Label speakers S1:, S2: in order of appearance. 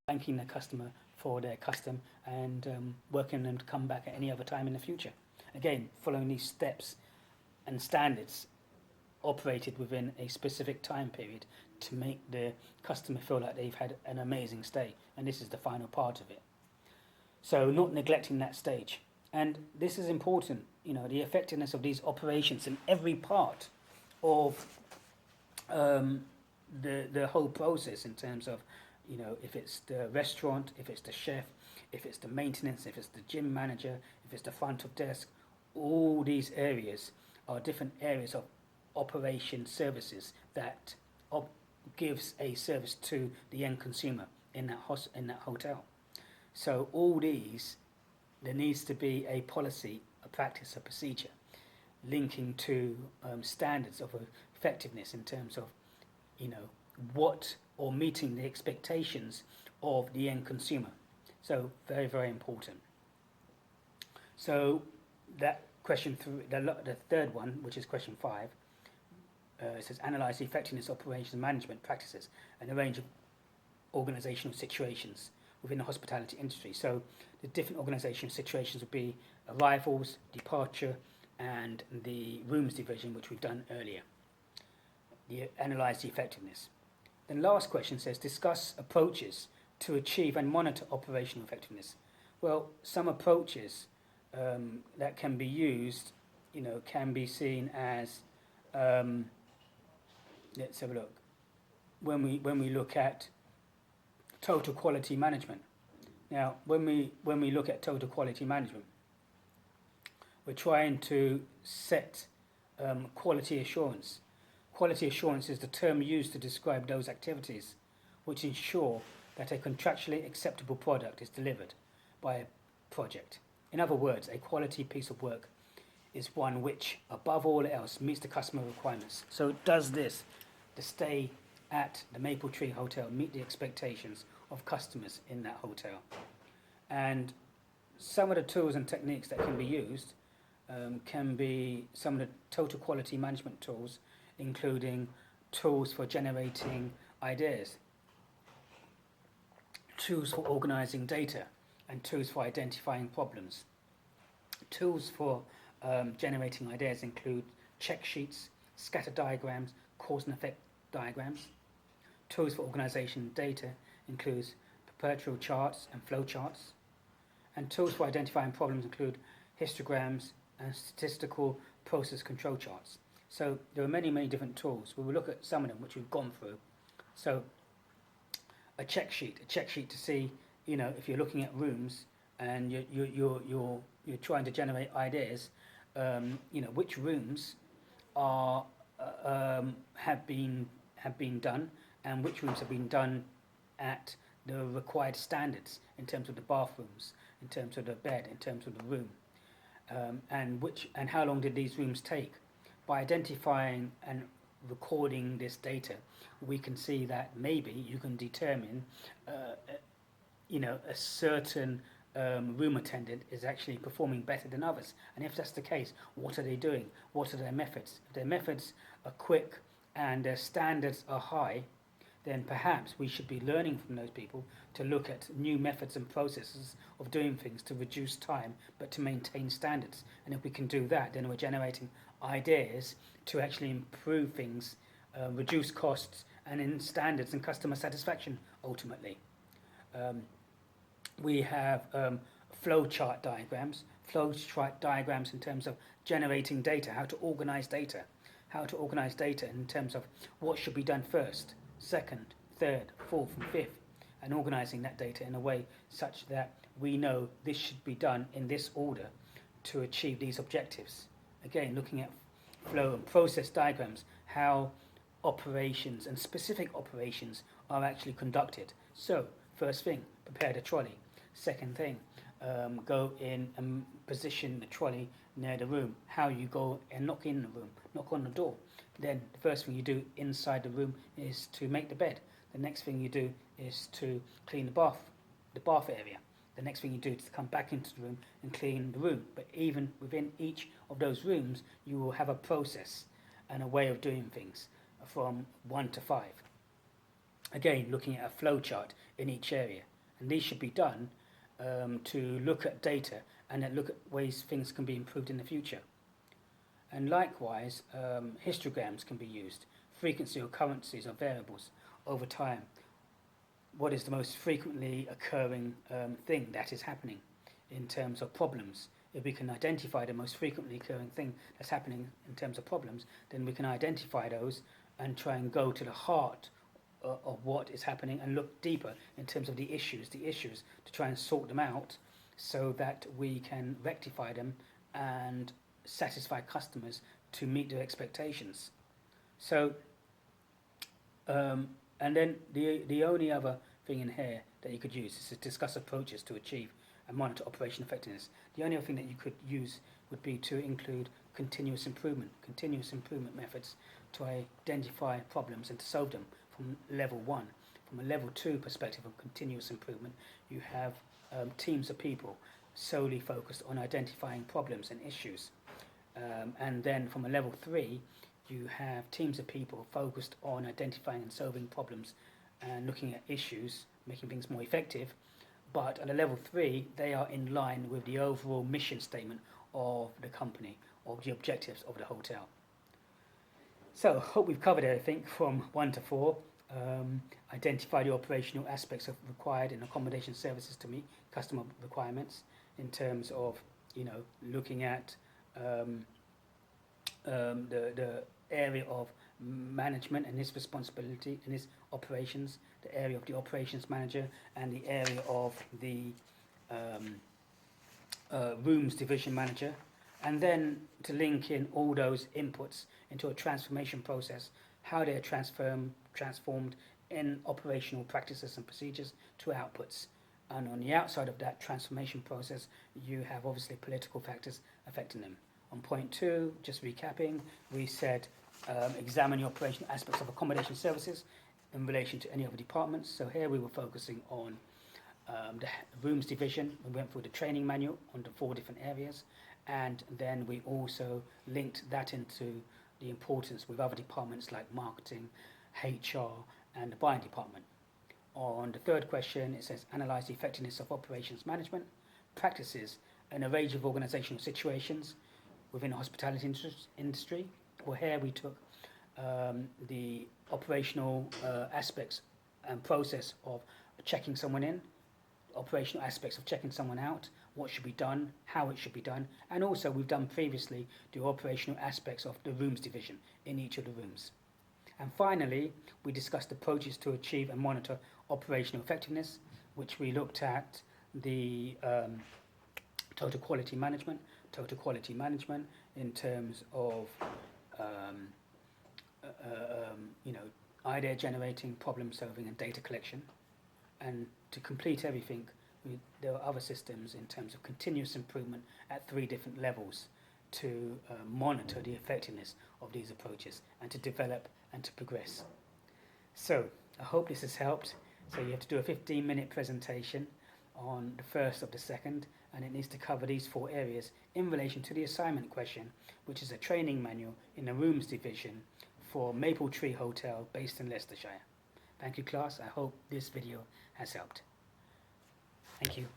S1: thanking the customer for their custom and working them to come back at any other time in the future. Again, following these steps and standards operated within a specific time period to make the customer feel like they've had an amazing stay, and this is the final part of it. So not neglecting that stage. And this is important, the effectiveness of these operations in every part of the whole process in terms of, if it's the restaurant, if it's the chef, if it's the maintenance, if it's the gym manager, if it's the front of desk, all these areas are different areas of operation services that gives a service to the end consumer in that hotel. So all these, there needs to be a policy, a practice, a procedure linking to standards of effectiveness in terms of, what or meeting the expectations of the end consumer. So very, very important. So that question through the third one, which is question 5, it says analyze the effectiveness, operations, and management practices and a range of organizational situations within the hospitality industry. So the different organizational situations would be arrivals, departure, and the rooms division, which we've done earlier. Analyze the effectiveness. The last question says discuss approaches to achieve and monitor operational effectiveness. Well, some approaches that can be used, can be seen as, let's have a look. When we look at total quality management. Now, when we look at total quality management, we're trying to set quality assurance. Quality assurance is the term used to describe those activities which ensure that a contractually acceptable product is delivered by a project. In other words, a quality piece of work is one which, above all else, meets the customer requirements. So does this, the stay at the Maple Tree Hotel, meet the expectations of customers in that hotel? And some of the tools and techniques that can be used can be some of the total quality management tools, including tools for generating ideas, tools for organizing data, and tools for identifying problems. Tools for generating ideas include check sheets, scatter diagrams, cause and effect diagrams. Tools for organization data includes perpetual charts and flow charts. And tools for identifying problems include histograms and statistical process control charts. So there are many, many different tools. We will look at some of them which we've gone through. So a check sheet to see, if you're looking at rooms and you're trying to generate ideas, which rooms are have been done and which rooms have been done at the required standards in terms of the bathrooms, in terms of the bed, in terms of the room, and how long did these rooms take. By identifying and recording this data, we can see that maybe you can determine, a certain room attendant is actually performing better than others. And if that's the case, what are they doing? What are their methods? If their methods are quick and their standards are high, then perhaps we should be learning from those people to look at new methods and processes of doing things to reduce time, but to maintain standards. And if we can do that, then we're generating ideas to actually improve things, reduce costs, and in standards and customer satisfaction ultimately. We have flow chart diagrams in terms of generating data, how to organize data in terms of what should be done first, second, third, fourth, and fifth, and organizing that data in a way such that we know this should be done in this order to achieve these objectives. Again, looking at flow and process diagrams, how operations and specific operations are actually conducted. So, first thing, prepare the trolley. Second thing, go in and position the trolley near the room. How you go and knock in the room, knock on the door. Then the first thing you do inside the room is to make the bed. The next thing you do is to clean the bath area. The next thing you do is to come back into the room and clean the room. But even within each of those rooms, you will have a process and a way of doing things from 1 to 5. Again, looking at a flow chart in each area. And these should be done to look at data and then look at ways things can be improved in the future. And likewise, histograms can be used, frequency occurrences of variables over time. What is the most frequently occurring thing that is happening in terms of problems? If we can identify the most frequently occurring thing that's happening in terms of problems, then we can identify those and try and go to the heart of what is happening and look deeper in terms of the issues to try and sort them out so that we can rectify them and satisfy customers to meet their expectations. So, and then the only other thing in here that you could use is to discuss approaches to achieve and monitor operation effectiveness. The only other thing that you could use would be to include continuous improvement methods to identify problems and to solve them from level 1. From a level 2 perspective of continuous improvement, you have teams of people solely focused on identifying problems and issues. And then from a level 3, you have teams of people focused on identifying and solving problems and looking at issues, making things more effective. But at a level 3, they are in line with the overall mission statement of the company, of the objectives of the hotel. So, hope we've covered everything from 1 to 4. Identify the operational aspects of required in accommodation services to meet customer requirements in terms of, looking at the area of management and his responsibility in his operations, the area of the operations manager, and the area of the rooms division manager, and then to link in all those inputs into a transformation process, how they're transformed in operational practices and procedures to outputs. And on the outside of that transformation process, you have obviously political factors affecting them. On point 2, just recapping, we said examine the operational aspects of accommodation services in relation to any other departments. So here we were focusing on the rooms division. We went through the training manual on the 4 different areas, and then we also linked that into the importance with other departments like marketing, HR, and the buying department. On the 3rd question, it says analyze the effectiveness of operations management practices in a range of organizational situations within the hospitality industry. Well, here we took the operational aspects and process of checking someone in, operational aspects of checking someone out, what should be done, how it should be done, and also we've done previously the operational aspects of the rooms division in each of the rooms. And finally, we discussed approaches to achieve and monitor operational effectiveness, which we looked at the total quality management in terms of idea generating, problem solving, and data collection. And to complete everything, there are other systems in terms of continuous improvement at 3 different levels to monitor the effectiveness of these approaches and to develop and to progress. So I hope this has helped. So you have to do a 15-minute presentation on the 1st of the 2nd, and it needs to cover these 4 areas in relation to the assignment question, which is a training manual in the rooms division for Maple Tree Hotel based in Leicestershire. Thank you, class. I hope this video has helped. Thank you.